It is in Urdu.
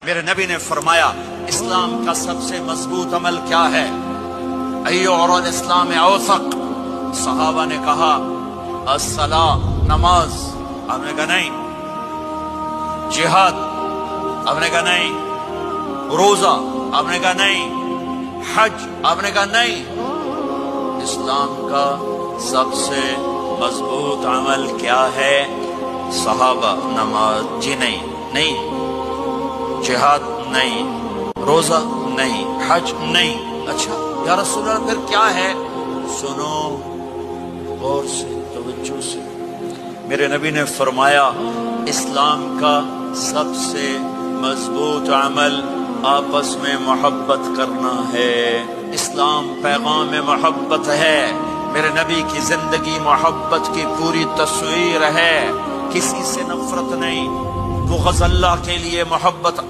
میرے نبی نے فرمایا اسلام کا سب سے مضبوط عمل کیا ہے؟ ایو اور الاسلام اوثق. صحابہ نے کہا الصلاۃ، نماز. آپ نے کہا نہیں. جہاد؟ آپ نے کہا نہیں. روزہ؟ آپ نے کہا نہیں. حج؟ آپ نے کہا نہیں. اسلام کا سب سے مضبوط عمل کیا ہے؟ صحابہ نماز. جی نہیں. نہیں. جہاد؟ نہیں. روزہ؟ نہیں. حج؟ نہیں. اچھا یا رسول اللہ پھر کیا ہے؟ سنو غور سے، توجہ سے. میرے نبی نے فرمایا اسلام کا سب سے مضبوط عمل آپس میں محبت کرنا ہے. اسلام پیغام محبت ہے. میرے نبی کی زندگی محبت کی پوری تصویر ہے. کسی سے نفرت نہیں، بغض اللہ کے لیے، محبت